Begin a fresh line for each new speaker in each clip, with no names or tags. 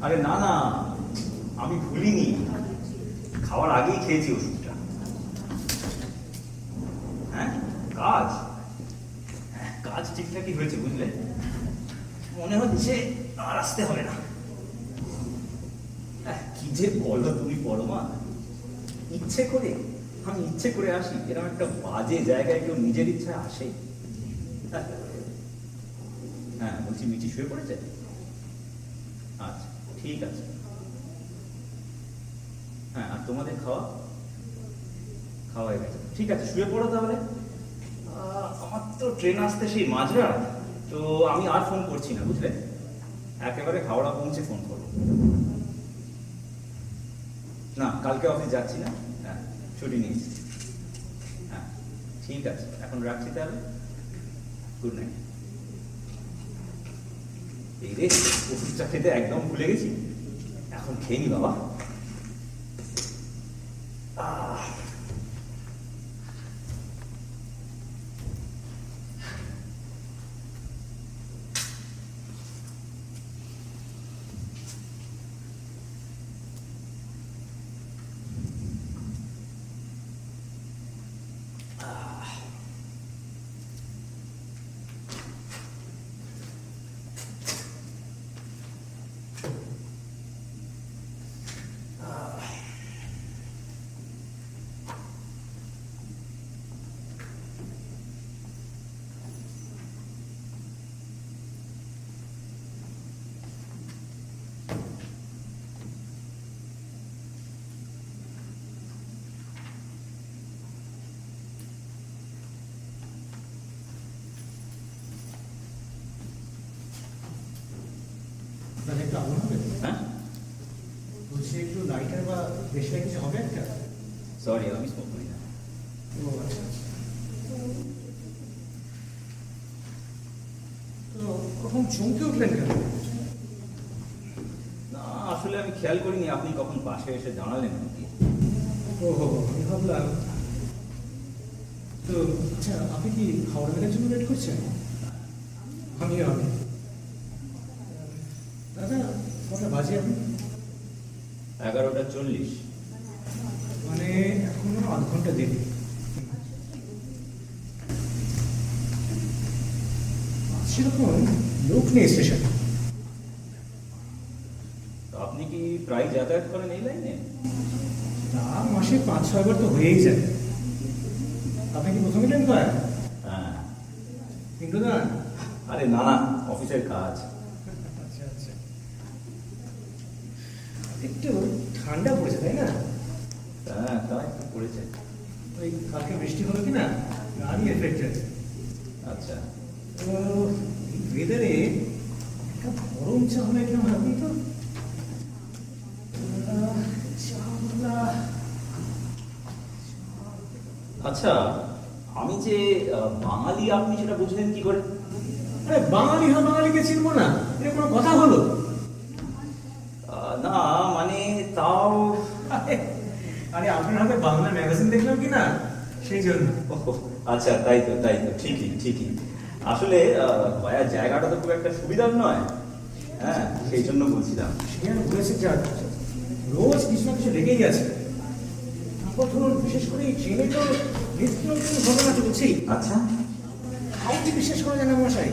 আরে না না, আমি ভুলিনি, খাওয়ার আগেই খেয়েছি ওষুধটা। হ্যাঁ কাজ, হ্যাঁ কাজ ঠিকঠাকই হয়েছে বুঝলে, মনে হচ্ছে আর আসতে হবে না। কি যে বলো তুমি পরমা, ইচ্ছে করে আমি ইচ্ছে করে আসি? এরকম একটা বাজে জায়গায় কেউ নিজের ইচ্ছায় আসে? হ্যাঁ বলছি মিঠি শুয়ে পড়েছে? আচ্ছা ঠিক আছে। হ্যাঁ আর তোমাদের খাওয়া খাওয়া হয়ে গেছে? ঠিক আছে শুয়ে পড়ো তাহলে। আমার তো ট্রেন আসতে সেই মাঝরাত, তো আমি আর ফোন করছি না বুঝলে, একেবারে হাওড়া পৌঁছে ফোন করবো। না কালকে অফিস যাচ্ছি না, হ্যাঁ ছুটি নিয়েছি। হ্যাঁ ঠিক আছে, এখন রাখছি তাহলে, গুড নাইট। এই রে, ওষুধটা খেতে একদম ভুলে গেছি, এখন খেয়ে নি বাবা।
একটু আগুন হবে?
হ্যাঁ
বলছি একটু লাইটার বা বেশি কিছু হবে একটা?
সরি আমি স্মোক করি না।
ও আচ্ছা। তো কখন চমকে উঠলেন কেন?
না আসলে আমি খেয়াল করিনি আপনি কখন পাশে এসে দাঁড়ালেন আর কি।
ওহো আমি ভাবলাম। তো আচ্ছা আপনি কি খাওয়ার মেলার জন্য ওয়েট করছেন? আমি দাদা কটা বাজে আপনি?
11:40।
মানে এখনো আধ ঘন্টা দেরি। সেরকম লোক নেই স্টেশনে।
আপনি কি প্রায় যাতায়াত করেন এই লাইনে?
তা মাসে 5-6 বার তো হয়েই যায়। আপনি কি প্রথমে ট্রেন করেন?
হ্যাঁ।
ইন্দ্রদান?
আরে না না, অফিসের কাজ।
আচ্ছা আচ্ছা। একটু ঠান্ডা পড়েছে তাই না?
হ্যাঁ তাই পড়েছে।
ওই কালকে বৃষ্টি হলো কি না, গাড়ি এফেক্টেড।
আচ্ছা।
তো এই ওয়েদারে একটা গরম চা হলে কেমন আপনি তো
আচ্ছা আমি যে বাঙালি, আপনি সেটা বুঝলেন কি করে?
আরে বাঙালি হ্যাঁ বাঙালিকে চিনবো না, এটা কোনো কথা হলো?
না মানে তাও।
আরে আপনার হাতে বাংলা ম্যাগাজিন দেখলাম কি না, সেই জন্য।
আচ্ছা তাই তো তাই তো, ঠিকই ঠিকই। আসলে গয়া জায়গাটা তো খুব একটা সুবিধার নয়, হ্যাঁ সেই জন্য বলছিলাম।
সে আর বলেছে যা, রোজ কিছু না কিছু লেগেই আছে। তারপর ধরুন বিশেষ করে এই ট্রেনে তো নিত্য নতুন ঘটনা চলছেই।
আচ্ছা
কাউকে বিশ্বাস করা যায় না মশাই।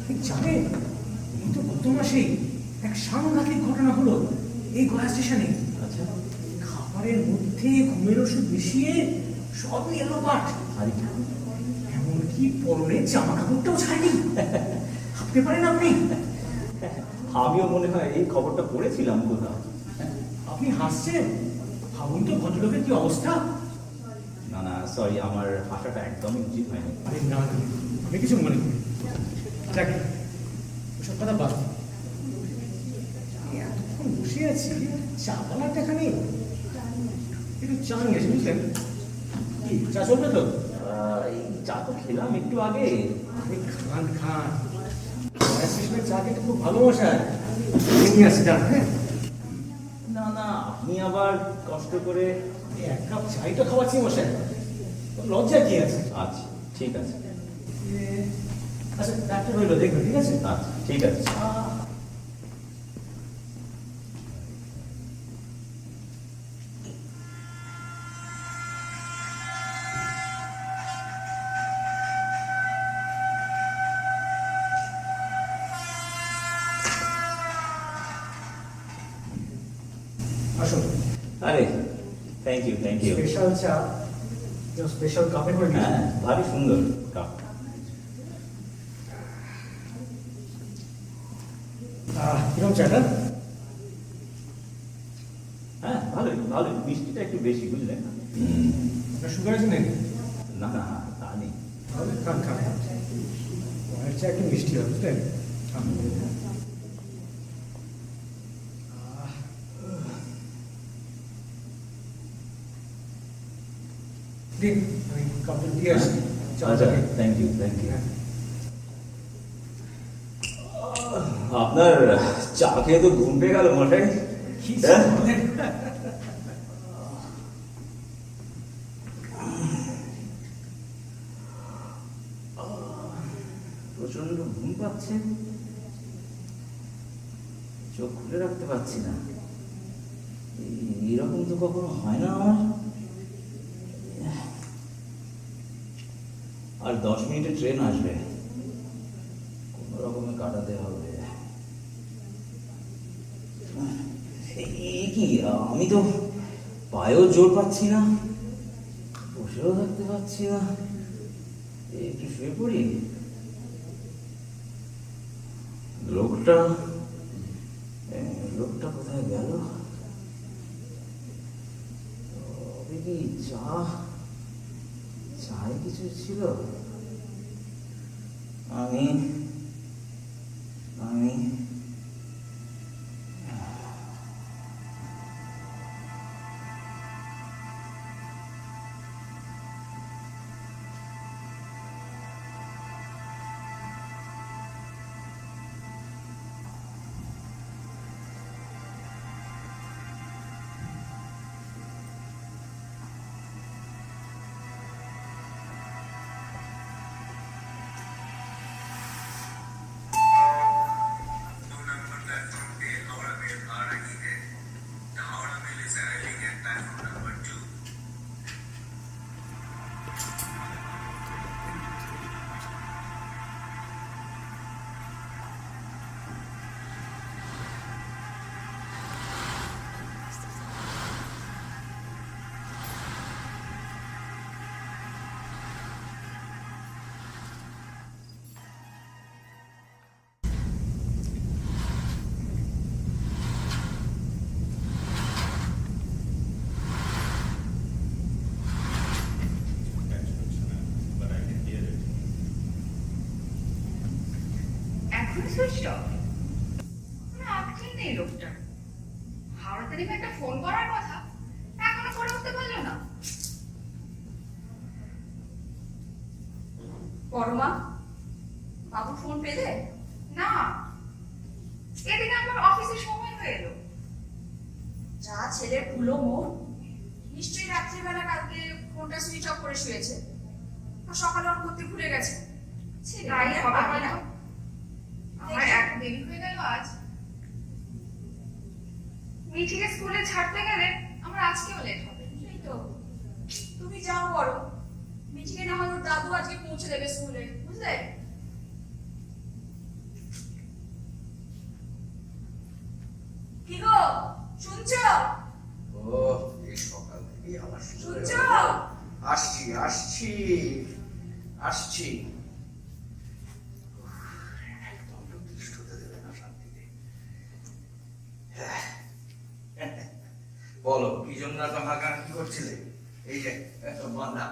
ঠিক জানেন, এই তো গত মাসেই এক সাংঘাতিক ঘটনা হলো এই গয়া স্টেশনে।
আচ্ছা।
খাবারের মধ্যে ঘুমের ওষুধ মিশিয়ে সবই এলো পাঠ।
আরে
এমনকি পরনের জামা কাপড়টাও ছাড়েনি। ভাবতে পারেন আপনি?
আমিও মনে হয় এই খবরটা পড়েছিলাম কোথাও।
আপনি হাসছেন, ভাবুন তো ভদ্রলোকের কি অবস্থা।
না না সরি, আমার হাসাটা একদমই উচিত হয়নি।
আরে না না, আমি কিছু মনে করি দেখ, ওসব কথা বাদ। আমি এতক্ষণ বসে আছি, চা বলার দেখা নেই। একটু চা নিয়ে আসি বুঝলেন। কি চা চলবে তো?
এই চা তো খেলাম একটু আগে।
আরে খান খান, স্টেশনের চা খেতে খুব ভালো মশাই। নিয়ে আসি যান। হ্যাঁ
না না আপনি আবার কষ্ট করে।
এক কাপ চাই তো খাওয়াচ্ছি মশাই, লজ্জা কি আছে?
আচ্ছা ঠিক আছে।
আচ্ছা ডাক্তার হইলো দেখবেন, ঠিক আছে?
আচ্ছা ঠিক আছে।
আসুন।
আরে থ্যাংক ইউ
স্পেশাল চা, স্পেশাল কাপে করে দিয়েছি।
হ্যাঁ ভারী সুন্দর কাপ।
কিরকম চাটা?
হ্যাঁ ভালোই মিষ্টিটা একটু বেশি বুঝলেন।
আপনার সুগার আছে নাকি?
না না তা নেই।
তাহলে খান খান। পরের চা একটু মিষ্টি হবে, বুঝলেন? খান। দিন, আমি কাপড় দিয়ে আসছি।
আচ্ছা থ্যাংক ইউ আপনার চা খেয়ে তো ঘুম পেয়ে গেল মশাই।
কি
হ্যাঁ?
বলেন?
প্রচন্ড ঘুম পাচ্ছে, চোখ খুলে রাখতে পারছি না। এরকম তো কখনো হয় না আমার। আর 10 মিনিটে ট্রেন আসবে, কোনো রকমে কাটাতে হবে। কি আমি তো পায়েও জোর পাচ্ছি না, বসেও থাকতে পারছি না। একটু শুয়ে পড়ি। লোকটা কোথায় গেল? তবে কি চায় কিছু ছিল? আমি
এখনো সুইচ অফ? কোনো আপডেট নেই লোকটার। হাওড়াতে নেমে একটা ফোন করার কথা, এখনো করে উঠতে পারলো না। পরমা, বাবু ফোন পেলে? না, এদিকে আমার অফিসের সময় হয়ে এলো। যা ছেলের ভুলো মন, নিশ্চয়ই রাত্রিবেলা কালকে ফোনটা সুইচ অফ করে শুয়েছে, আর সকালে অন করতে ভুলে গেছে। তাই হবে না, আমার এত দেরি হয়ে গেল আজ। মিঠিকে স্কুলে ছাড়তে গেলে আমার আজকেও লেট হবে। সেই তো, তুমি যাও বলো, মিঠিকে না হয় ওর দাদু আজকে পৌঁছে দেবে স্কুলে, বুঝলে? কি গো, শুনছো?
ও এই সকাল থেকে আমার
শুনছো?
আসছি একদম নির্দিষ্ট হতে দেবে না শান্তিতে। বলো কি জন্য এত হাঁকাহাঁকি করছিলে? এই যে বাঁধা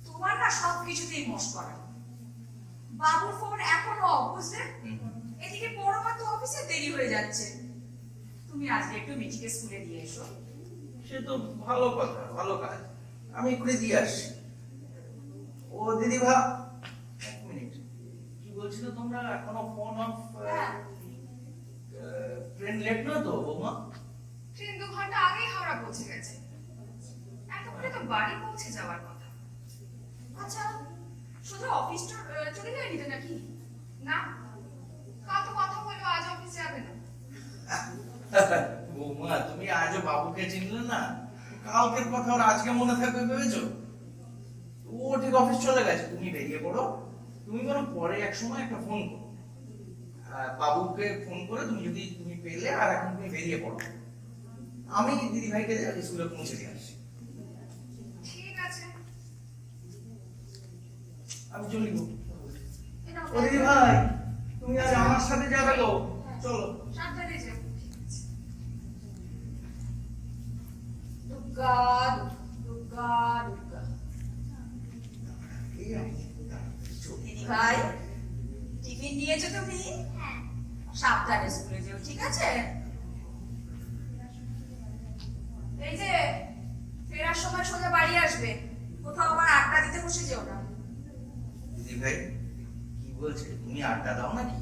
তোমার না সবকিছুতেই মস্করা। বাবুর ফোন এখনো অফ, বুঝলে? এদিকে পরমা তো অফিসে দেরি হয়ে যাচ্ছে। তুমি আজকে একটু মিঠিকে স্কুলে দিয়ে এসো।
সে তো ভালো কথা, ভালো কাজ, আমি করে দিয়ে আসছি। ও দিদি এক মিনিট, কি বলছিল তোমরা এখনো ফোন অফ? ট্রেন লেট না তো বৌমা?
ট্রেন 2 ঘন্টা আগেই হাওড়া পৌঁছে গেছে, এতক্ষণে তো বাড়ি পৌঁছে যাওয়ার কথা। আচ্ছা, শুধু অফিস চলে যায়নি তো নাকি? না, কাল তো কথা বললো আজ অফিস যাবে না।
বৌমা তুমি আজও বাবুকে চিনলে না? কালকের কথা ওর আজকে মনে থাকবে ভেবেছো? ও ঠিক অফিস চলে গেছে, তুমি বেরিয়ে পড়ো। তুমি বরং পরে এক সময় একটা ফোন করো, বাবুকে ফোন করে তুমি পেলে, আর এখন তুমি বেরিয়ে পড়ো। আমি দিদি ভাইকে স্কুলে পৌঁছে দিয়ে আসছি।
ঠিক আছে।
আমি চলি গো।
এই নাও
ও দিদি ভাই, তুমি আজ আমার সাথে যাবে গো, চলো।
সাবধানে যেও। দুর্গা দুর্গা দুর্গা। দিদি ভাই, টিফিন নিয়েছো তুমি? সাবধানে স্কুলে যেও, ঠিক আছে? এই যে ফেরার সময় সোজা বাড়ি আসবে, কোথাও আবার আড্ডা দিতে বসে যেও না।
দিদি ভাই কি বলছে, তুমি আড্ডা দাও নাকি?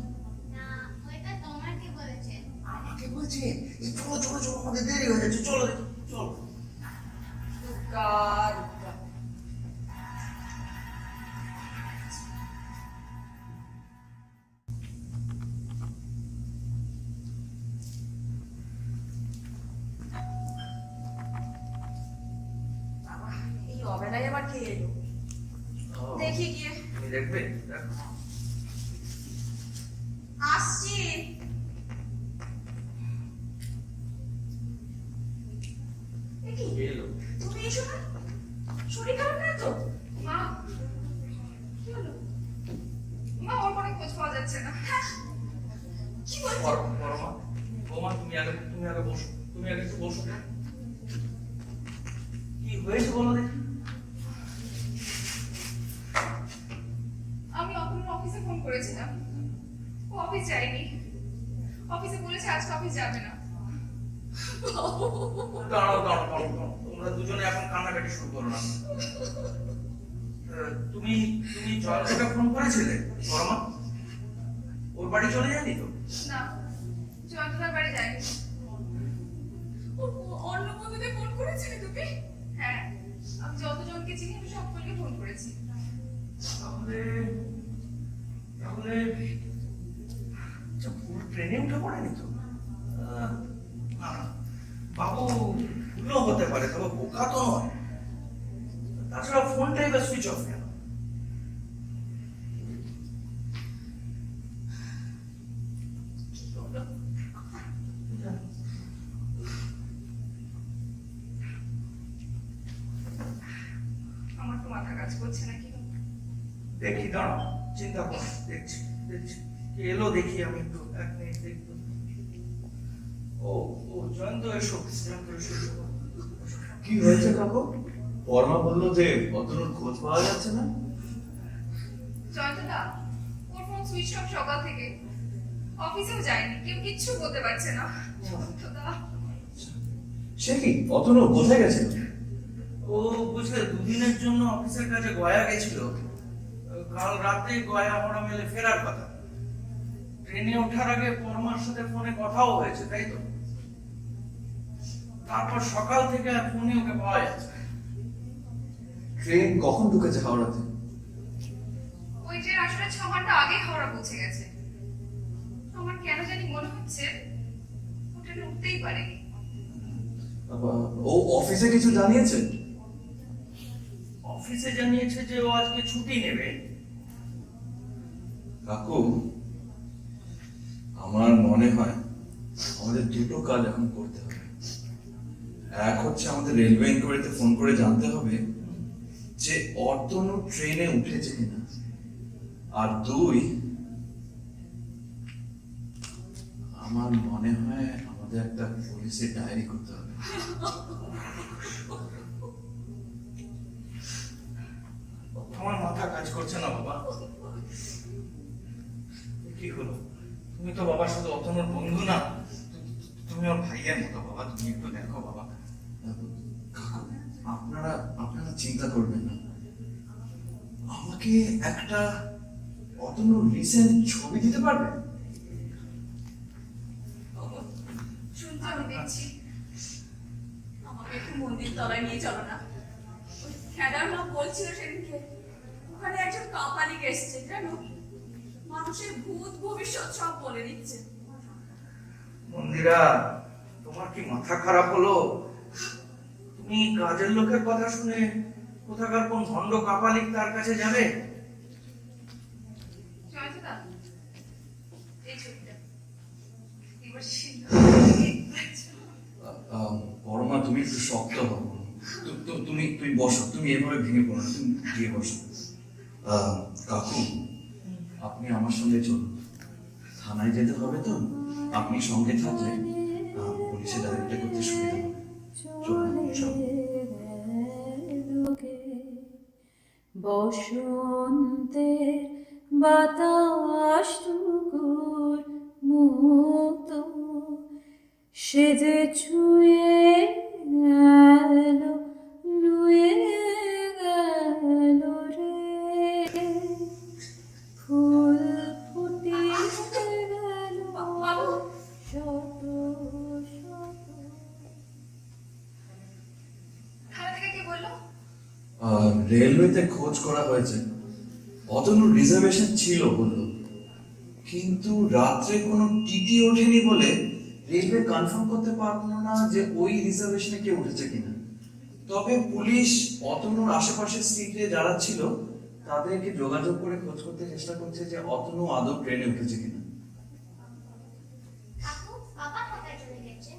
না, ওইটা তোমাকে বলেছে।
আমাকে বলছে এই চলো চলো চলো, আমাদের দেরি হয়ে যাচ্ছে, চলো দেখি, চলো।
দুর্গা দুর্গা। বাবা, এই অবেলায় আবার কে এলো? দেখি গিয়ে।
তুমি দেখবে? দেখো।
আসছি। এ কি?
কে এলো?
তুমি এসো না, শরীর খারাপ না তো? মা, কি হলো? মা, ওর কোনো খোঁজ পাওয়া যাচ্ছে না। কি বলছো?
পরমা, বৌমা তুমি আগে বসো, তুমি আগে একটু বসো। কি হয়েছে বলো দেখি।
আমি অতনুর অফিসে ফোন করেছিলাম, ও অফিস যায়নি। অফিসে বলেছে আজকে অফিস যাবে না।
দাঁড়াও দাঁড়াও দাঁড়াও দাঁড়াও। তোমরা দুজনে এখন কান্নাকাটি শুরু করো না। তুমি তুমি জয়কে ফোন করেছিলে পরমা? ওর বাড়ি চলে যায়নি তো?
না, জয়ন্তদার বাড়ি যায়নি। অন্য বন্ধুদের ফোন করেছিলে তুমি? হ্যাঁ, আমি যতজনকে চিনি আমি সকলকে ফোন করেছি।
তাহলে তাহলে আচ্ছা, পুরো ট্রেনে উঠে পড়েনি তো? না না, বাবু ভুলও হতে পারে, তবে বোকা তো নয়। তাছাড়া ফোনটাই বা সুইচ অফ কেন?
আমার তো মাথা কাজ করছে না, কি হবে?
দেখি দাঁড়াও, চিন্তা করো, দেখছি দেখছি কে এলো দেখি, আমি একটু এক মিনিট দেখবো। ও ও জয়ন্ত এসো, জয়ন্ত এসো, এসো।
কি হয়েছে কাকু? পরমা বললো যে অতনুর খোঁজ পাওয়া যাচ্ছে না।
জয়ন্তদা, ওর ফোন সুইচ অফ সকাল থেকে, অফিসেও যায়নি, কেউ কিচ্ছু বলতে পারছে না। জয়ন্তদা,
সে কি, অতনু কোথায় গেছে?
ও বুঝলে দুদিনের জন্য অফিসের কাছে গয়া গেছিল। কাল রাতে গয়া হরা মেলে ফেরার কথা। ট্রেনে ওঠার আগে পরমার সাথে ফোনে কথাও হয়েছে, তাই তো? তারপর সকাল থেকে আর ফোনে ওকে পাওয়া যাচ্ছে না।
ট্রেন কখন ঢুকেছে হাওড়াতে?
ওই ট্রেন আসলে 6 ঘন্টা আগে হাওড়া পৌঁছে গেছে। আমার কেন জানি মনে হচ্ছে ও ট্রেনে উঠতেই পারেনি।
ও অফিসে কিছু জানিয়েছে?
অফিসে জানিয়েছে যে ও আজকে ছুটি নেবে।
কাকু, আমার মনে হয় আমাদের দুটো কাজ এখন করতে হবে। এক হচ্ছে আমাদের রেলওয়ে ইনকোয়ারিতে ফোন করে জানতে হবে যে অতনু ট্রেনে উঠেছে কিনা, আর দুই, আমার মনে হয় আমাদের একটা পুলিশের ডায়েরি করতে হবে।
আমার মাথা কাজ করছে না বাবা। কি হলো? তুমি তো বাবার সাথে অতনুর বন্ধু না, তুমি ওর ভাইয়ের মতো বাবা, তুমি একটু দেখো বাবা।
কাকু, আপনারা আপনারা চিন্তা করবেন না। আমাকে একটা অতনু রিসেন্ট ছবি দিতে পারবেন?
শুনতে আমি দেখছি। আমাকে একটু মন্দির তলায় নিয়ে চলো না। ওই খেদার মা বলছিল সেদিনকে ওখানে একজন কাপালিক এসছে, জানো, মানুষের ভূত ভবিষ্যৎ সব বলে দিচ্ছে।
মন্দিরা, তোমার কি মাথা খারাপ হলো? তুমি কাজের লোকের কথা শুনে কোথাকার কোন ভণ্ড কাপালিক তার কাছে যাবে?
জয়ন্তদা, এই ছবিটা এবার সিন্ধু।
পরমা তুমি একটু শক্ত হও। তুমি বসো, তুমি এভাবে ভেঙে পড়ো না, তুমি গিয়ে বসো। কাকু, আপনি আমার সঙ্গে চলুন, থানায় যেতে হবে তো। আপনি সঙ্গে থাকলে পুলিশে ডায়েরিটা করতে সুবিধা হবে। চলুন চলুন।
বসন্তের বাতাস টুকুর মুক্ত সে যে ছুঁয়ে গেল, নুয়ে গেল রে, ফুল ফুটিয়ে গেল
বাবু।
শত শত।
থানা থেকে কি বললো?
রেলওয়েতে খোঁজ করা হয়েছে, অতনুর রিজার্ভেশন ছিল বললো, কিন্তু রাত্রে কোনো টিটি ওঠেনি বলে রেলওয়ে কনফার্ম করতে পারলো না যে ওই রিজার্ভেশনে কেউ উঠেছে কিনা। তবে পুলিশ অতনুর আশেপাশের সিটে যারা ছিল তাদেরকে যোগাযোগ করে খোঁজ করতে চেষ্টা করছে যে অতনু আদৌ ট্রেনে উঠেছে কিনা।
কাকু বাবা কোথায় চলে গেছে?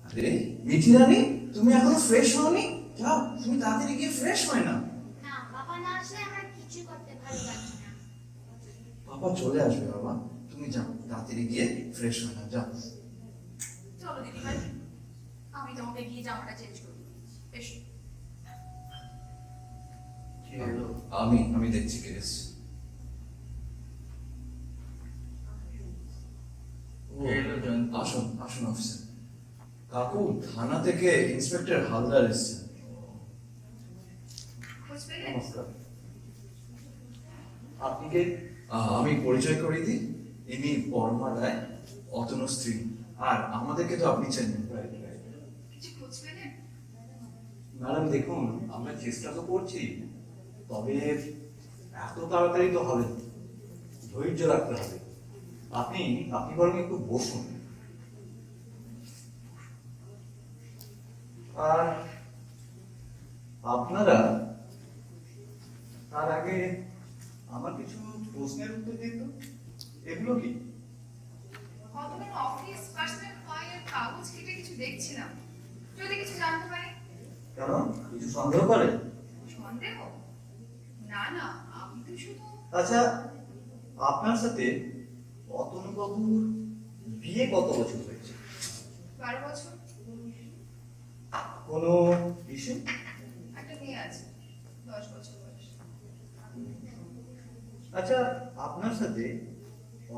আরে মিঠি রানী, তুমি এখনো ফ্রেশ হওনি? যাও, তুমি তাড়াতাড়ি গিয়ে ফ্রেশ হয় না।
না, বাবা না আসলে আমার কিছু করতে ভালো লাগছে না।
বাবা চলে আসবে বাবা, তুমি যাও তাড়াতাড়ি গিয়ে ফ্রেশ হয় না, যাও।
চলো দিদিভাই, আমি তোমাকে গিয়ে জামাটা চেঞ্জ করবো। এসো।
আমি দেখছি কে এসছে। আসুন আসুন অফিসার। কাকু, থানা থেকে ইন্সপেক্টর হালদার এসছেন।
খোঁজ পেলে?
নমস্কার। আপনি কে?
আমি পরিচয় করিয়ে দিই, ইনি পরমা রায়, অতনু স্ত্রী। আর আমাদেরকে তো আপনি চেনেন।
কিছু খোঁজ পেলেন?
ম্যাডাম দেখুন, আমরা চেষ্টা তো করছি, তবে এত তাড়াতাড়ি তো হবে না, ধৈর্য রাখতে হবে। আপনি আপনি বরং একটু বসুন। আর আপনারা তার আগে আমার কিছু প্রশ্নের উত্তর দিন তো। এগুলো কি?
কতদিন অফিস পার্সোনাল ফাইলের কাগজ কেটে কিছু দেখছিলাম, যদি কিছু জানতে পারি।
কেন, কিছু সন্দেহ করেন?
সন্দেহ? না না, আমি তো শুধু।
আচ্ছা, আপনার সাথে অতনুবাবুর বিয়ে কত বছর হয়েছে?
12 বছর।
কোনো ইস্যু?
একটা মেয়ে আছে, 10 বছর বয়স।
আচ্ছা, আপনার সাথে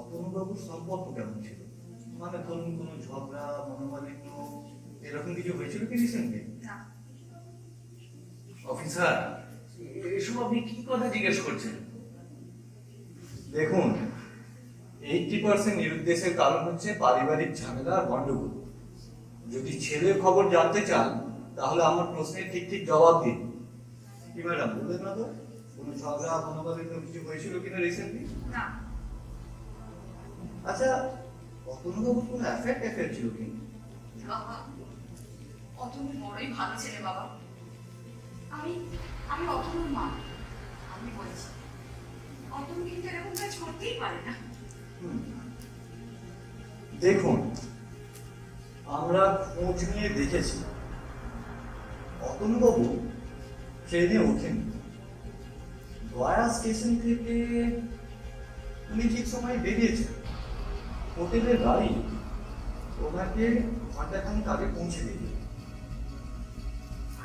অতনুবাবুর সম্পর্ক কেমন ছিল? মানে ধরুন কোনো ঝগড়া, মনোমালিন্য এরকম কিছু হয়েছিল কি রিসেন্টলি?
না।
অফিসার, এসব আপনি কি কথা জিজ্ঞেস করছেন?
দেখুন, 80% নিরুদ্দেশের কারণ হচ্ছে পারিবারিক ঝামেলা আর গন্ডগোল। যদি ছেলের খবর জানতে চান তাহলে আমার প্রশ্নের ঠিক ঠিক জবাব দিন। কি ম্যাডাম, বললেন না তো কোনো ঝগড়া, মনোমালিন্য কিছু হয়েছিল কিনা রিসেন্টলি?
না।
আচ্ছা, অতনুবাবুর কোনো অ্যাফেয়ার ছিল কি?
বাবা, অতনু বড়ই ভালো ছেলে বাবা। আমি আমি অতনুর মা, আমি বলছি অতনু কিন্তু এরকম কাজ করতেই পারে না।
দেখুন, আমরা খোঁজ নিয়ে দেখেছি অতনুবাবু ট্রেনে ওঠেন। গয়া স্টেশন থেকে উনি ঠিক সময় বেরিয়েছেন। হোটেলের গাড়ি ওনাকে ঘন্টাখানিক আগে পৌঁছে দিল।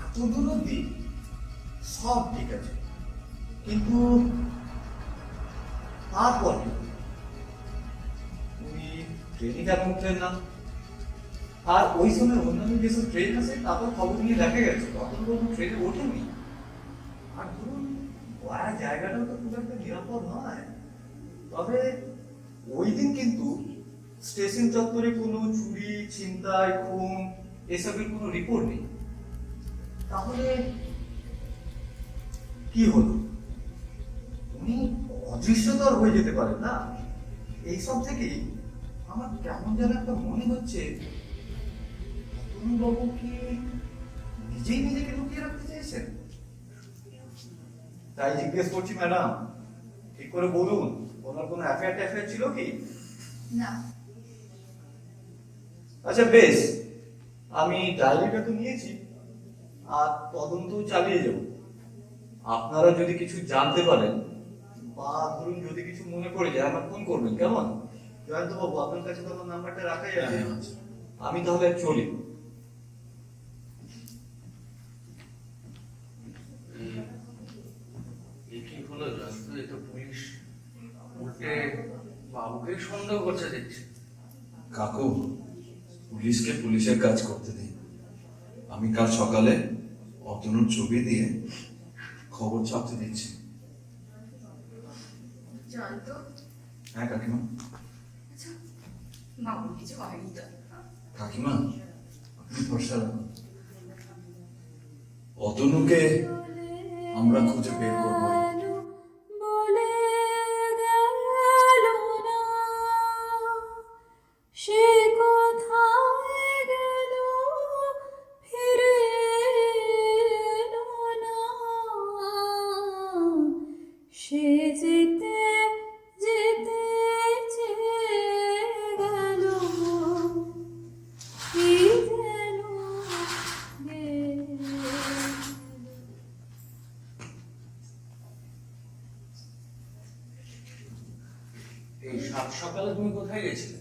এত দূর অব্দি সব ঠিক আছে, কিন্তু তারপর উনি ট্রেনে কেন উঠলেন না? আর ওই সময় অন্যান্য যেসব ট্রেন আছে তারপর খবর নিয়ে দেখা গেছে অতনুবাবু ট্রেনে ওঠেনি। আর ধরুন, গয়া জায়গাটাও তো খুব একটা নিরাপদ নয়। তবে ওই দিন কিন্তু স্টেশন চত্বরে কোনো চুরি, ছিনতাই, খুন এসবের কোনো রিপোর্ট নেই। তাহলে কি হলো? উনি অদৃশ্যতর হয়ে যেতে পারেন না? এইসব থেকেই আমার কেমন যেন একটা মনে হচ্ছে অতনুবাবু কি নিজেই নিজেকে লুকিয়ে রাখতে চাইছেন। তাই জিজ্ঞেস করছি ম্যাডাম, ঠিক করে বলুন, ওনার কোনো অ্যাফেয়ার ছিল কি?
না।
আচ্ছা বেশ, আমি ডায়েরিটা তো নিয়েছি আর তদন্ত চালিয়ে যাব। আপনারা যদি কিছু জানতে পারেন বা ধরুন যদি কিছু মনে পড়ে যায় আমার ফোন করবেন, কেমন? জয়ন্ত বাবু, আপনার কাছে তো আমার নাম্বারটা রাখাই আছে।
হ্যাঁ, আচ্ছা।
আমি তাহলে চলি।
কি হলো জয়ন্ত? এ তো পুলিশ উল্টে বাবুকে সন্দেহ করছে দেখছি।
কাকু, পুলিশকে পুলিশের কাজ করতে দিন। আমি কাল সকালে অতনুর ছবি দিয়ে খবর ছাপতে দিচ্ছি।
জয়ন্ত,
হ্যাঁ কাকিমা।
আচ্ছা বাবুর কিছু হয়নি তো?
কাকিমা, আপনি ভরসা রাখুন। অতনুকে আমরা খুঁজে বের করবো।
বলে গেল না, সে কোথায় গেল ফিরে এলো না, সে যেতে যেতে চেয়ে গেল কি যেন গেল।
এই সাত সকালে তুমি কোথায় গেছিলে?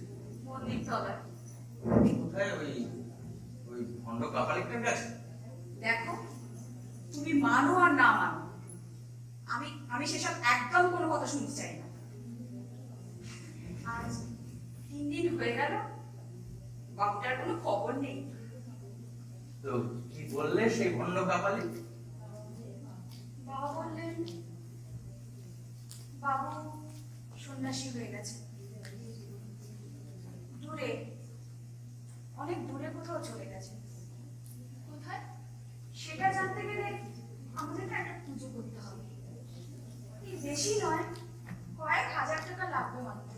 মন্দির তলায়।
কোথায়? ওই ওই ভণ্ড কাপালিকটার কাছে?
দেখো, তুমি মানো আর না মানো, আমি আমি সেসব একদম কোনো কথা শুনতে চাই না। আজ 3 দিন হয়ে গেল, বাবুটার কোনো খবর নেই।
তো কি বললে সেই ভণ্ড কাপালিক?
বাবা বললেন বাবু সন্ন্যাসী হয়ে গেছে, দূরে, অনেক দূরে কোথাও চলে গেছে। কোথায় সেটা জানতে গেলে আমাদের না একটা পুজো করতে হবে। এই বেশি নয়, কয়েক হাজার টাকা লাগবে মাত্র।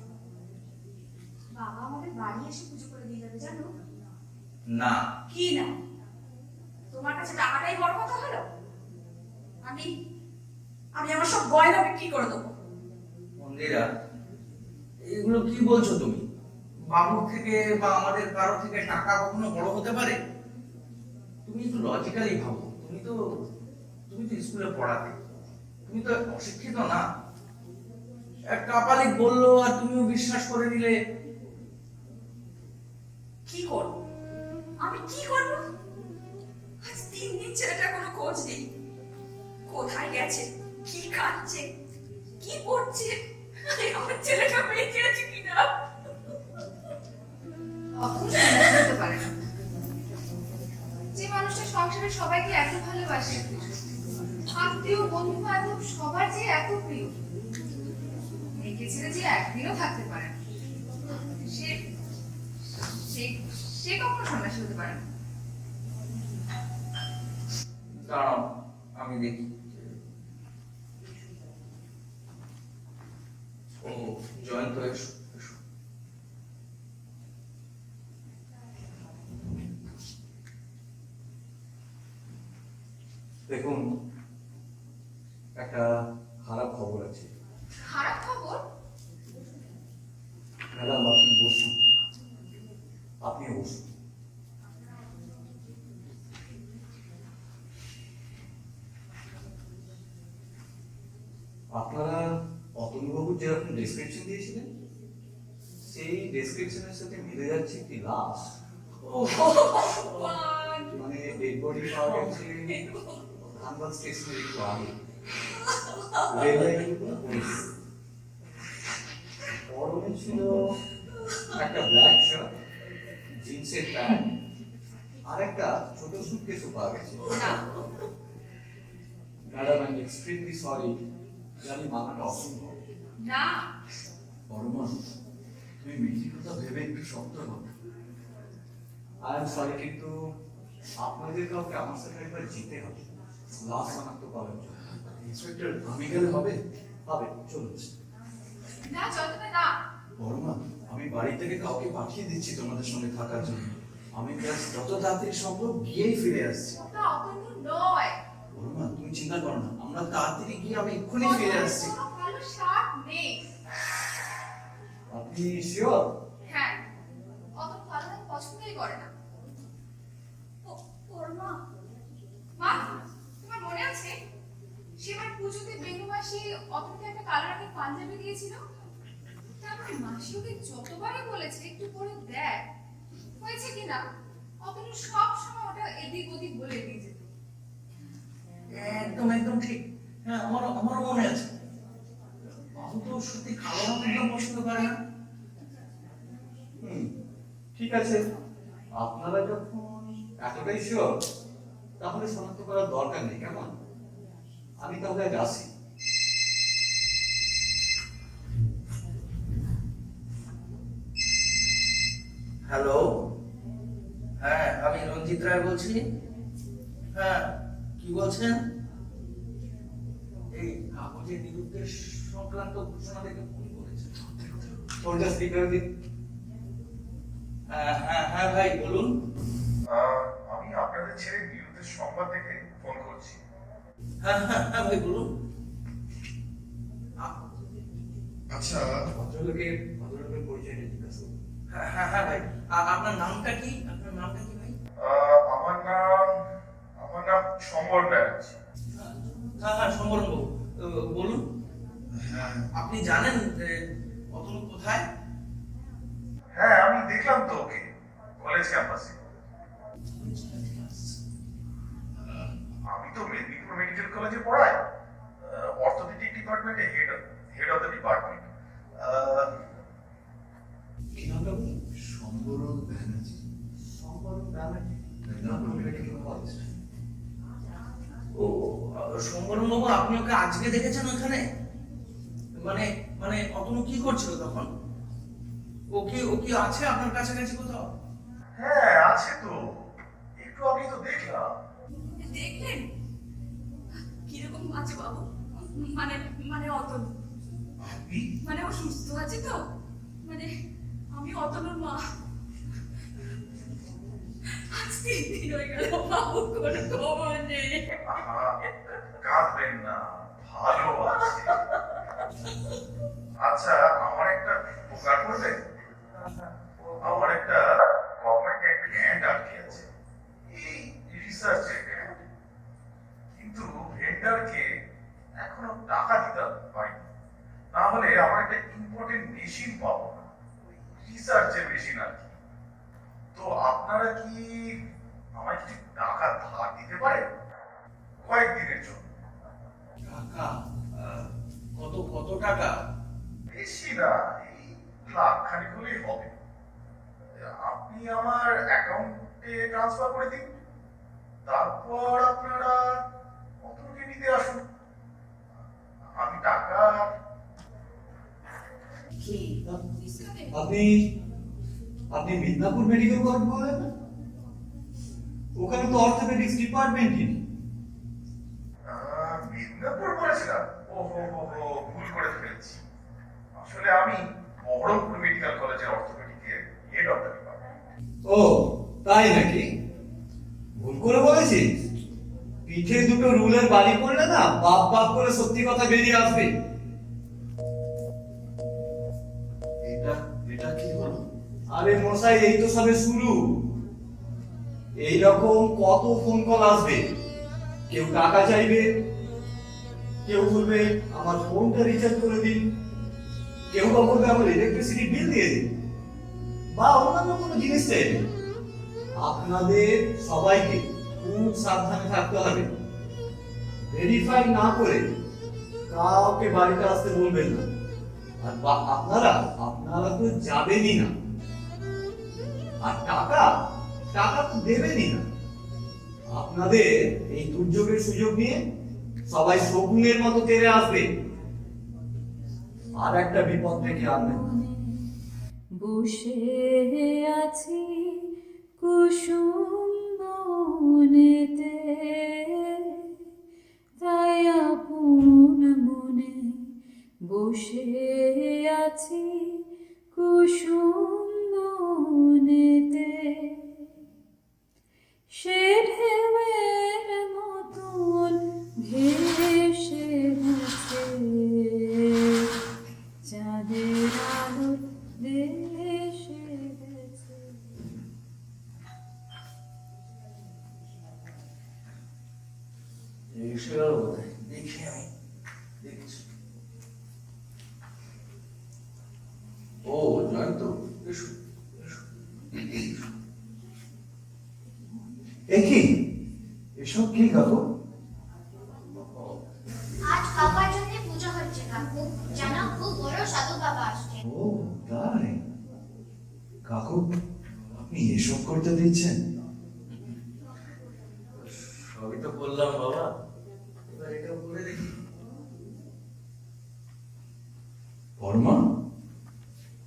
বাবা আমাদের বাড়ি এসে পুজো করে দিয়ে যাবে, জানো?
না।
কি না? তোমার কাছে টাকাটাই বড় কথা হলো? আমি আমি আমার সব গয়না বিক্রি করে দেবো।
মন্দিরা, এগুলো কি বলছো তুমি? বাবুর থেকে বা আমাদের কারো থেকে টাকা কখনো বড় হতে পারে? তুমি একটু লজিক্যালি ভাবো। তুমি তো স্কুলে পড়াতে, তুমি তো অশিক্ষিত না। এক কাপালিক বললো আর তুমিও বিশ্বাস করে নিলে।
কি করব? আমি কি করব? আজ 3 দিন ছেলেটার কোনো খোঁজ নেই। কোথায় গেছে, কি খাচ্ছে, কি পড়ছে, আমার ছেলেটা বেঁচে আছে কিনা। অথচ বুঝতে পারে না যে মানুষটা সংসারে সবাইকে এত ভালোবাসে, আত্মীয় বন্ধু বান্ধব সবার যে এত প্রিয়, একে ছেড়ে যে একদিনও থাকতে পারে না, সে সে সে কখনো সন্ন্যাসী হতে পারে না।
দাঁড়াও, আমি দেখি। ও জয়ন্ত, এসো এসো।
দেখুন, একটা খারাপ খবর আছে।
খারাপ খবর?
ম্যাডাম, আপনি বসুন, আপনি বসুন। আপনারা অতনুবাবু যেরকম ডেসক্রিপশন দিয়েছিলেন সেই ডেসক্রিপশনের সাথে মিলে যাচ্ছে একটি লাশ। মানে ডেড বডি পাওয়া গেছে ধানবাদ স্টেশনের একটু আগে, রেল লাইনের উপর পড়েছে। পরনে ছিল একটা ব্ল্যাক শার্ট, জিন্সের প্যান্ট আর একটা ছোট সুটকেসও পাওয়া গেছে।
না,
madam, I am extremely sorry, জানি মানাটা অসম্ভব।
না,
বড়মা, তুমি মিঠির কথা ভেবে একটু শক্ত হও।
আই এম সরি, কিন্তু আপনাদের কাউকে আমার সাথে একবার যেতে হবে লাশ শনাক্ত করার জন্য।
ইন্সপেক্টর, আমি গেলে হবে?
হবে, চলুন।
না যতটা না।
বড়মা, আমি বাড়ি থেকে কাউকে পাঠিয়ে দিচ্ছি তোমাদের সঙ্গে থাকার জন্য। আমি ব্যাস যত তাড়াতাড়ি সম্ভব গিয়েই ফিরে আসছি।
ওটা অতনু নয়।
বড়মা, তুমি চিন্তা করো না, আমরা তাড়াতাড়ি গিয়ে আমি এক্ষুনি ফিরে আসছি।
কোনো ভালো শার্ট নেই।
আপনি শিওর?
হ্যাঁ, অত ভালো রং পছন্দই করে না। অতটা একটা কালো রঙের পাঞ্জাবি দিয়েছিল। তারপরে মাসি ওকে যতবারই বলেছে একটু পরে দেখ, হয়েছে কিনা অতনু সব সময় ওটা এদিক ওদিক বলে দিয়ে যেত।
একদম একদম ঠিক। হ্যাঁ, আমারও মনে আছে। বাবু তো সত্যি কালো রঙ একদম পছন্দ করে না।
ঠিক আছে, আপনারা যখন এতটাই শিওর তাহলে শনাক্ত করার দরকার নেই, কেমন? আমি তাহলে আজ আসি।
হ্যালো, হ্যাঁ আমি রঞ্জিত রায় বলছি। হ্যাঁ, কি বলছেন? এই কাগজের নিরুদ্দেশ সংক্রান্ত ঘোষণা দেখে ফোন করেছে।
ফোনটা স্পিকার দিন।
হ্যাঁ হ্যাঁ হ্যাঁ ভাই বলুন।
আমি আপনাদের ছেলে বিরুদ্ধে সংবাদ থেকে ফোন করছি।
হ্যাঁ হ্যাঁ হ্যাঁ ভাই বলুন।
আচ্ছা,
ভদ্রলোকের পরিচয়টা জিজ্ঞাসা করুন।
হ্যাঁ হ্যাঁ হ্যাঁ ভাই, আপনার নামটা কি? আপনার নামটা কি ভাই?
আমার নাম সম্বর ব্যানার্জি।
হ্যাঁ হ্যাঁ সম্বরণ বাবু, বলুন।
হ্যাঁ,
আপনি জানেন অতনু কোথায়?
হ্যাঁ আমি দেখলাম তো ওকে কলেজ ক্যাম্পাসে। আমি তো মেদিনীপুর মেডিকেল কলেজে পড়াই, অর্থোপেডিক ডিপার্টমেন্টে হেড অফ দ্য ডিপার্টমেন্ট।
কি নামটা বলুন?
সম্বরণ ব্যানার্জি।
Sambaran Banerjee, Medinipur medical college.
ও সম্বরণ বাবু, আপনি ওকে আজকে দেখেছেন ওখানে? মানে মানে অতনু কি করছিল তখন? ও কি আছে আপনার কাছাকাছি কোথাও?
হ্যাঁ আছে তো, একটু আগে তো দেখলাম।
দেখলেন কিরকম আছে বাবু? মানে মানে অতনু
আপনি?
মানে ও সুস্থ আছে তো? মানে আমি অতনুর মা। আজ 3 দিন হয়ে গেল বাবু, কোনো খবর নেই।
আহা, কাঁদবেন না, ভালো আছে। আচ্ছা, আমার একটা উপকার করবে? আমার একটা গভর্নমেন্টে একটা গ্র্যান্ট আটকে আছে, এই রিসার্চের গ্র্যান্ট। কিন্তু ভেন্ডারকে এখনো টাকা দিতে পারিনি, না হলে আমার একটা ইম্পর্টেন্ট মেশিন পাবো না, রিসার্চের মেশিন আর কি। তো আপনারা কি আমায় কিছু টাকা ধার দিতে পারেন কয়েকদিনের জন্য?
টাকা? কত টাকা?
বেশি না, এই লাখখানিক হলেই হবে। আপনি আমার অ্যাকাউন্টে ট্রান্সফার করে দিন, তারপর আপনারা অতনুকে নিতে আসুন। আমি টাকা
কি ইসকাতে
আপনি মিদনাপুর মেডিকেল কলেজ বলেন না? ওখানে তো অর্থোপেডিক্স ডিপার্টমেন্টই নেই।
মিদনাপুর বলেছিলাম, ও ভুল করে ফেলেছি। আসলে আমি বহরমপুর মেডিকেল কলেজের অর্থোপেডিকের হেড অফ দ্য ডিপার্টমেন্ট।
ও তাই নাকি? ভুল করে বলেছিস? পিঠে দুটো রুলের বাড়ি পড়লে না বাপ বাপ করে সত্যি কথা বেরিয়ে আসবে।
এটা কি হলো?
আরে মশাই, এই তো সবে শুরু। এইরকম কত ফোন কল আসবে। কেউ টাকা চাইবে, কেউ বলবে আমার ফোনটা রিচার্জ করে দিন, কেউ বা বলবে আমার ইলেকট্রিসিটি বিল দিয়ে দিন, বা অন্যান্য কোনো জিনিস চাইবে। আপনাদের সবাইকে খুব সাবধানে থাকতে হবে। ভেরিফাই না করে কাউকে বাড়িতে আসতে বলবেন না। আর আপনারা তো যাবেনই না, আর টাকা তো দেবেনই না। আপনাদের এই দুর্যোগের সুযোগ নিয়ে সবাই শকুনের মতো তেড়ে আসবে, আর একটা বিপদ থেকে আনবেন।
বসে আছি কুসুম বনেতে, তাই আপন মনে বসে আছি কুসুম বনেতে। সে ঢেউয়ের মতন ভেসে গেছে, চাঁদের আলো দেশে গেছে।
এসে গেল বোধহয়। দেখি আমি দেখছি।
তো এসো এসো।
এ কি এসব কি কাকু?
আজ বাবার জন্য পুজো হচ্ছে কাকু, জানো খুব বড় সাধু বাবা আসছে।
ও তাই? কাকু আপনি এসব করতে দিচ্ছেন?
সবই তো বললাম বাবা, এবার এটাও করে দেখি।
বর্মা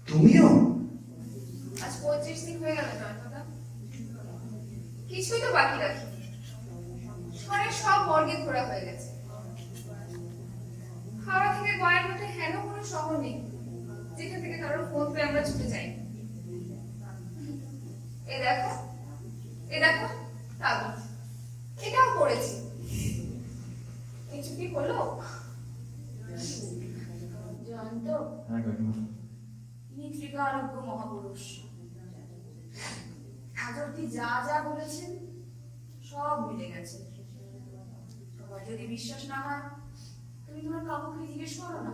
তুমিও?
আজ 25 দিন হয়ে গেল জন্মটা, কিছুই তো বাকি রাখি। ঘরে সব মর্গে ঘোরা হয়ে গেছে। হাওড়া থেকে গয়ের মধ্যে হেন কোনো শহর নেই যেখান থেকে কারোর ফোন পেয়ে আমরা ছুটে যাই। এ দেখো, এ দেখো কাগজ, এটাও পড়েছি। কিছু কি হলো? জয়ন্ত
হ্যাঁ কাকিমা।
ইনি ত্রিকালজ্ঞ মহাপুরুষ। আজ অব্দি যা যা বলেছেন সব মিলে গেছে। তোমার যদি বিশ্বাস না হয় তুমি তোমার কাকুকে জিজ্ঞেস করো না,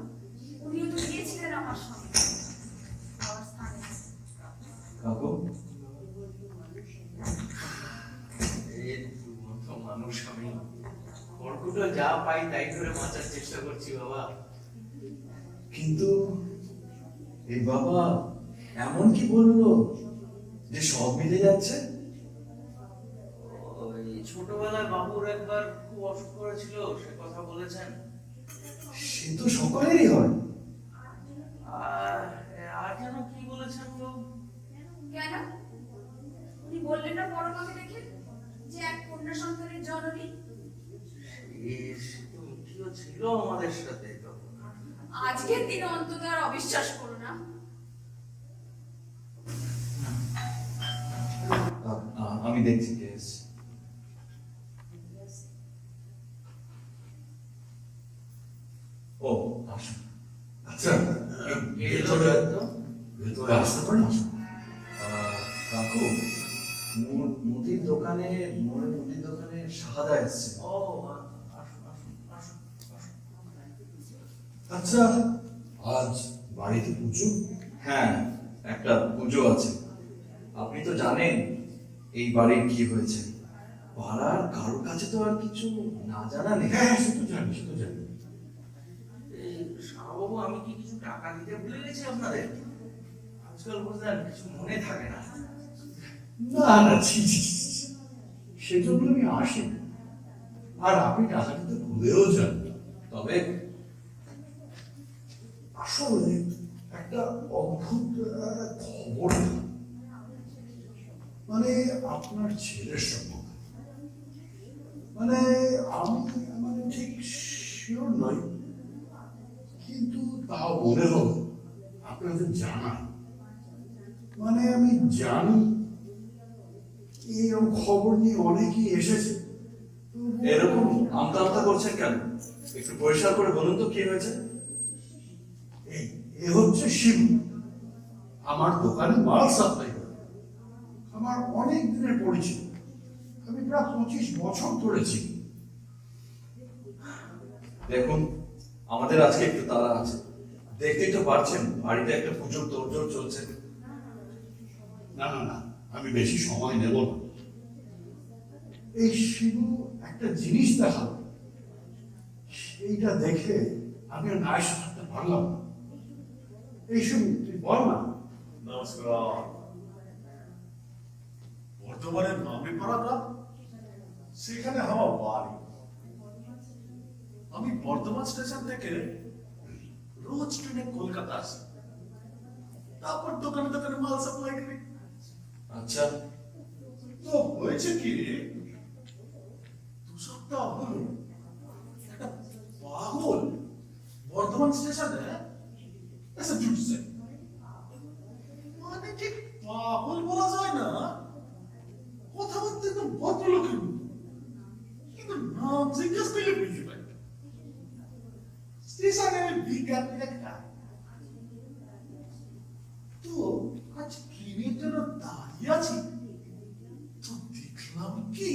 উনিও তো গিয়েছিলেন আমার সঙ্গে আমার স্থানে।
কাকু
এর মতো মানুষ আমি, খড়কুটো যা পাই তাই করে বাঁচার চেষ্টা করছি বাবা।
কিন্তু এই বাবা এমন কি বললো যে সব মিলে যাচ্ছে?
ওই ছোটবেলায় বাবুর একবার খুব অসুখ করেছিল, সে কথা বলেছেন।
সে তো সকলেরই হয়।
আর আর যেন কি বলেছেন গো?
কেন? উনি বললেন না বড় মাকে দেখে যে এক কন্যা সন্তানের জননী?
সে তো মিঠিও ছিল আমাদের সাথে তখন।
আজকের দিনে অন্তত আর অবিশ্বাস করো না।
আমি দেখছি কে এসছে। ও আসুন। আচ্ছা ভেতরে ভেতরে আসতে পারি? কাকু মুদির দোকানে মুদির দোকানে শাহাদা এসছে।
ও আসুন আসুন আসুন আসুন।
আচ্ছা আজ বাড়িতে পুজো? হ্যাঁ একটা পুজো আছে। আপনি তো জানেন এই বাড়ির কি হয়েছে। পাড়ার কারোর কাছে তো আর কিছু না জানা নেই। হ্যাঁ সে তো জানি, সে তো জানি।
এই শাহবাবু, আমি কি কিছু টাকা দিতে ভুলে গেছি আপনাদের? আজকাল বুঝলেন কিছু মনে থাকে না।
না না ছি ছি ছি, ছি। সেজন্য আমি আসি না। আর আপনি টাকা দিতে ভুলেও যান না। তবে আসলে একটা অদ্ভুত খবর, মানে আপনার ছেলের সম্পর্কে। মানে আমি মানে ঠিক শিওর নই, কিন্তু তাও মনে হল আপনাদের জানাই। মানে আমি জানি এরকম খবর নিয়ে অনেকেই এসেছে।
এরকম আমতা আমতা করছেন কেন? একটু পরিষ্কার করে বলুন তো কি হয়েছে।
এ হচ্ছে শিবু, আমার দোকানে মাল সাপ্লাই করে। আমার অনেক দিনের পরিচিত, আমি প্রায় 25 বছর ধরেছি।
দেখুন আমাদের আজকে একটু তাড়া আছে, দেখতেই তো পারছেন বাড়িতে একটা পুজোর তোড়জোড় চলছে।
না না না, আমি বেশি সময় নেব না। এই শিবু একটা জিনিস দেখাল, সেইটা দেখে আমি আর নায়ের সাথে ভাবলাম না। এই শিবু তুই বল না।
নমস্কার। বর্তমানের নামে পাড়াটা সেখানে আমার বাড়ি। আমি বর্ধমান স্টেশন থেকে রোজ ট্রেনে কলকাতা আসি, তারপর দোকানে দোকানে মাল সাপ্লাই করি।
আচ্ছা
তো হয়েছে কি, 2 সপ্তাহ হলো একটা পাগল বর্ধমান স্টেশনে এসে জুটছে। মানে ঠিক পাগল বলা যায় না, কথাবার্তা একদম ভদ্রলোকের মতো, কিন্তু নাম জিজ্ঞেস করলে বুঝতে পারি। স্টেশনে আমি বিজ্ঞান লেখা, তো আজ ট্রেনের জন্য দাঁড়িয়ে আছি, তো দেখলাম কি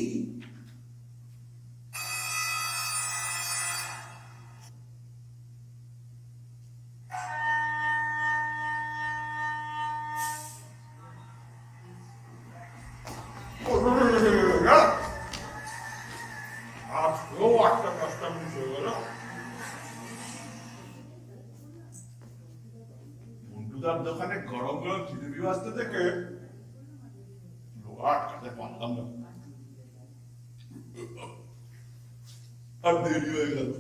দুধার দোকানে গরম গরম জিলিপি আসতে দেখে লোক আটকাতে পারলাম না, আর দেরি হয়ে গেল।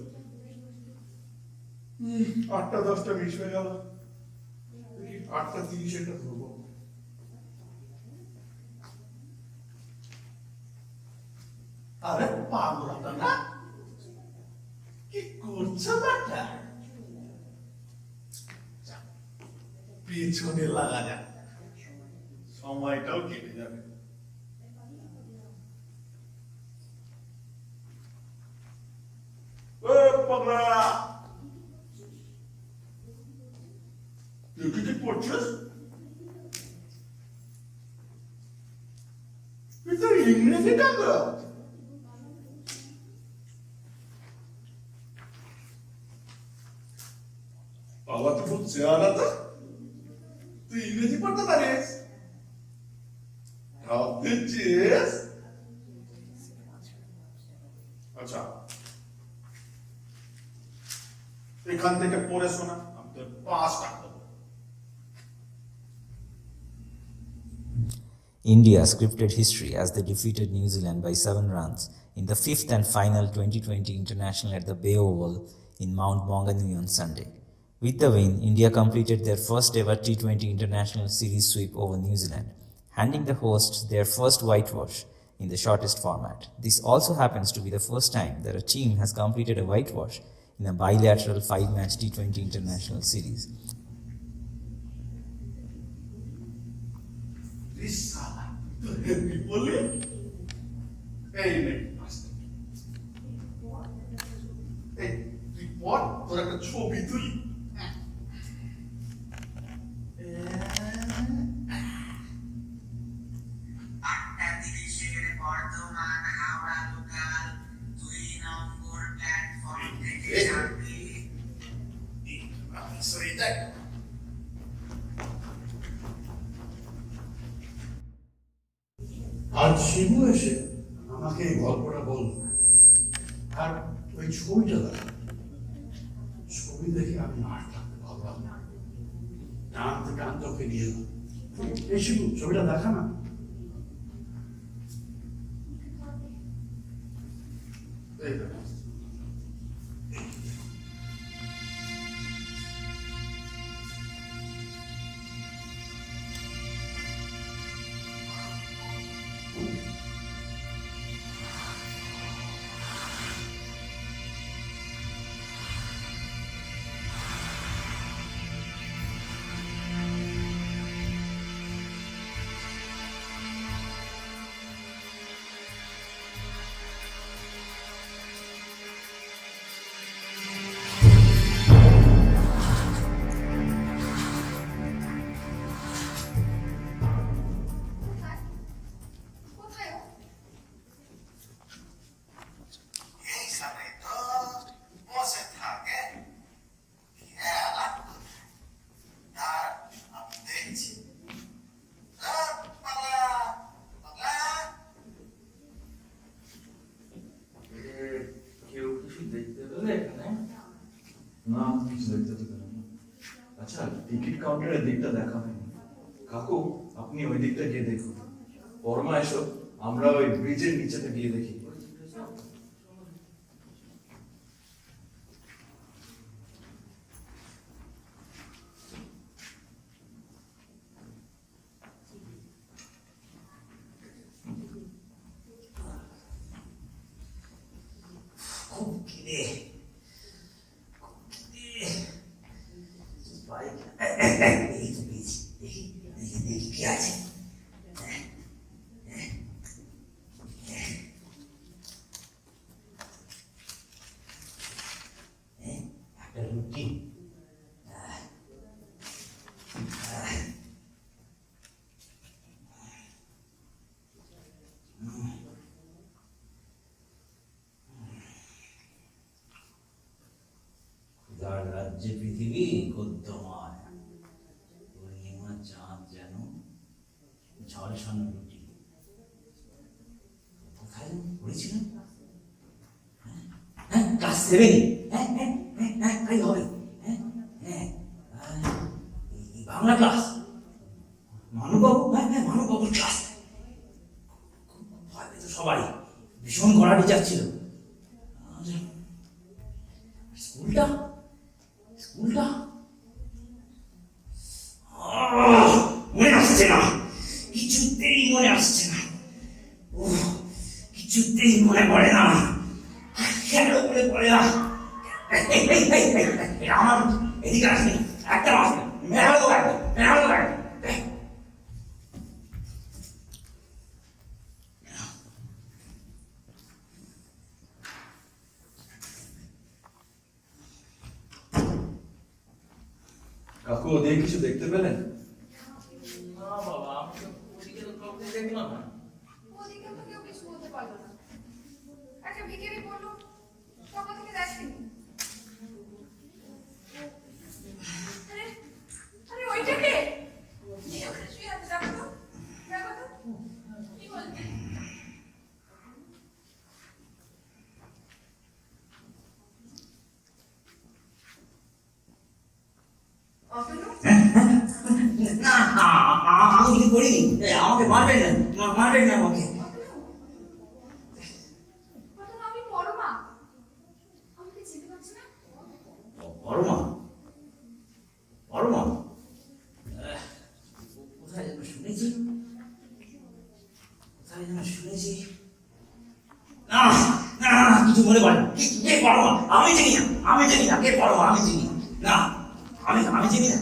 8টা-10টা মিস হয়ে গেল। দেখি 8টা 30 এটা ধরবো। আরে পাগলাটা না, কি করছে ব্যাটা? যাক, পেছনে লাগা যাক, সময়টাও কেটে যাবে। ও পাগলা, তুই কি করছিস? তুই তো ইংরেজি কাগজ। বাবা তো খুব চেয়ারা তো, তুই ইংরেজি পড়তে পারিস, ভাবতে চেয়েস। আচ্ছা, এখান থেকে পড়ে শোনা, আমি তোর 5 টাকা দেবো।
India scripted history as they defeated New Zealand by 7 runs in the 5th and final 2020 international at the Bay Oval in Mount Maunganui on Sunday. With the win, India completed their first ever T20 international series sweep over New Zealand, handing the hosts their first whitewash in the shortest format. This also happens to be the first time that a team has completed a whitewash in a bilateral 5-match T20 international series.
This sala, তুই বলি, এই নে, এই তুই পড়, তোর একটা ছবি তুলি। আজ শিবু এসে আমাকে এই গল্পটা বলল, আর ওই ছবিটা দেখা, ছবি দেখে আমি আর থাকতে পারলাম না, টানতে টানতে ওকে নিয়ে এলাম। এই শিবু, ছবিটা দেখা না। এই দেখো।
না, কিছু দেখতে তো পেলাম না। আচ্ছা, টিকিট কাউন্টারের দিকটা দেখা হয়নি। কাকু, আপনি ওই দিকটা গিয়ে দেখুন। বর্মা এসো, আমরা ওই ব্রিজের নিচেতে গিয়ে দেখি।
রাজ্যে পৃথিবী গদ্যময়, পূর্ণিমা চাঁদ যেন ঝলসানো রুটি। কোথায় পড়েছিলাম? ক্লাস 7। তাই হবে।
বাংলা ক্লাস, মানববাবু, হ্যাঁ হ্যাঁ মানববাবুর ক্লাস। ভয় পেত সবাই, ভীষণ কড়া টিচার ছিল। স্কুলটা স্কুলটা মনে আসছে না, কিছুতেই মনে আসছে না, কিছুতেই মনে পড়ে না, কেন মনে পড়ে না? আমার এদিকে আসেনি, একটা মাস মেলালো লাগবে, মেলালো লাগবে।
কাকু ওদিকে কিছু দেখতে পেলেন?
না বাবা, আমি তো ওদিকে তো কাউকে দেখলাম না।
ওদিকে তো কেউ কিছু বলতে পারলো না। একটা ভিখারি বললো সকাল থেকে দেখেনি। আরে আরে ওইটা কে? কি ওখানে শুয়ে আছে? দেখো তো, দেখো তো, কি বলছে? অতনু?
না আমি কিছু করিনি, আমাকে মারবেন না, মারবেন না আমাকে।
অতনু, আমি পরমা। আমাকে চিনতে পারছি না?
পরমা, পরমা কোথায় যেন শুনেছি, কোথায় যেন শুনেছি। না না কিছু মনে পড়ে না। কে পরমা? আমি চিনি না, আমি চিনি না। কে পরমা? আমি চিনি না, আমি চিনি না।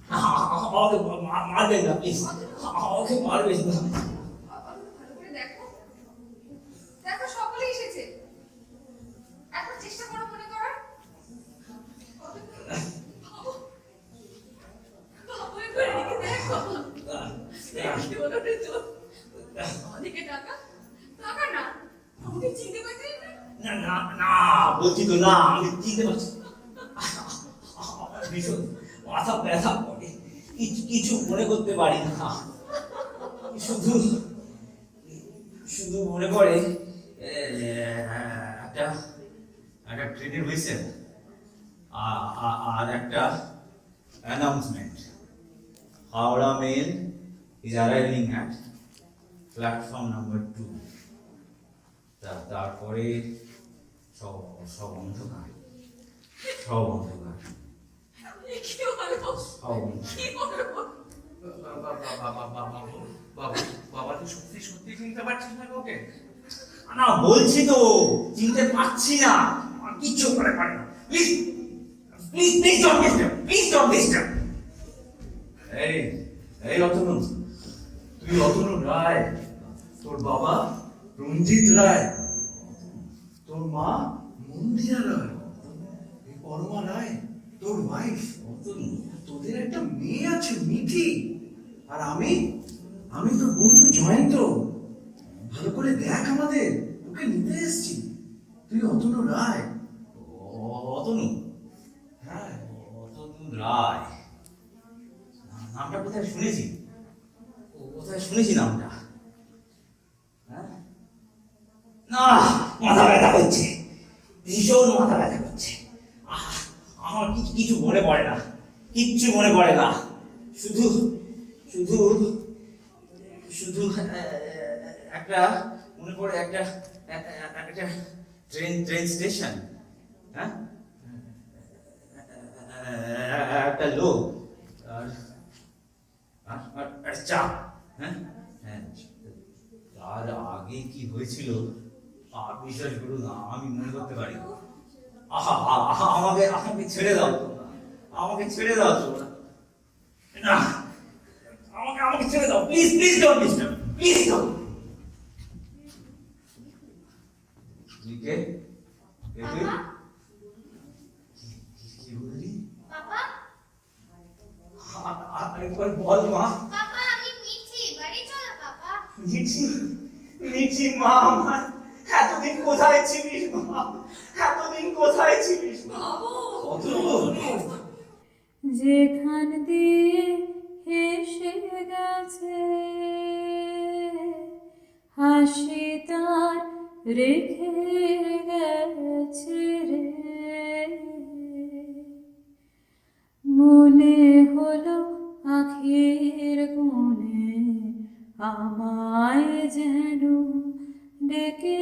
আমাকে মারবেন না প্লিজ, আমাকে মারবেন না।
অতনু, ভালো করে দেখো। দেখো সকলে এসেছে। এখন চেষ্টা করো মনে করার। অতনু, বাবু, বাবু একবার এদিকে দেখো। দেখতে বলো রে তো। আমাদেরকে টাকা, টাকা না। আমাকে চিনতে পারছিস না?
না না না বলছি তো, না আমি চিনতে পারছি না। ভীষণ মাথা ব্যথা করে, কিছু মনে করতে পারি না, শুধু শুধু মনে পড়ে একটা একটা ট্রেনের হুইসেল আর একটা announcement, Howrah mail is arriving at platform number 2। তারপরে সব সব অন্ধকার, সব অন্ধকার,
কি হলো?
সব
কি হলো?
বাবা তুই সত্যি সত্যি চিনতে পারছিস না কাউকে?
না বলছি তো চিনতে পারছি না, আর কিচ্ছু করে পারি না। Please please please don't disturb, please don't disturb.
এই এই অতনু, তুই অতনু রায়, তোর বাবা রঞ্জিত রায়, তোর মা মন্দিরা রায়, এই পরমা রায় তোর ওয়াইফ। তোদের একটা মেয়ে আছে মিঠি, আর আমি আমি তোর বন্ধু জয়ন্ত। ভালো করে দেখ, আমাদের তোকে নিতে এসেছি। তুই অতনু রায়।
অতনু,
হ্যাঁ,
অতনু রায় নামটা কোথায় শুনেছি, কোথায় শুনেছি নামটা? হ্যাঁ? না মাথা ব্যথা করছে, ভীষণ মাথা ব্যথা করছে। আমার কিছু মনে পড়ে না, কিচ্ছু মনে পড়ে না, শুধু শুধু শুধু একটা মনে পড়ে, একটা একটা ট্রেন স্টেশন, হ্যাঁ, একটা লোক আর চা, হ্যাঁ হ্যাঁ। তার আগে কি হয়েছিল বিশ্বাস করুন আমি মনে করতে পারি না। আমাকে আমাকে ছেড়ে দাও, আমাকে ছেড়ে দাও তোমরা, না আমাকে আমাকে ছেড়ে দাও, please please don't disturb, please don't. কে কে তুই? কি বললি?
পাপা,
আরেকবার বল মা।
পাপা আমি মিঠি, বাড়ি চলো পাপা।
মিঠি, মিঠি মা আমার, এতদিন কোথায় ছিলিস মা, এতদিন কোথায় ছিলিস মা?
যেখান দিয়ে হেসে গেছে হাসি তার রেখে গেছে রে মনে হলো আখের কোণে আমায় যেন ডেকে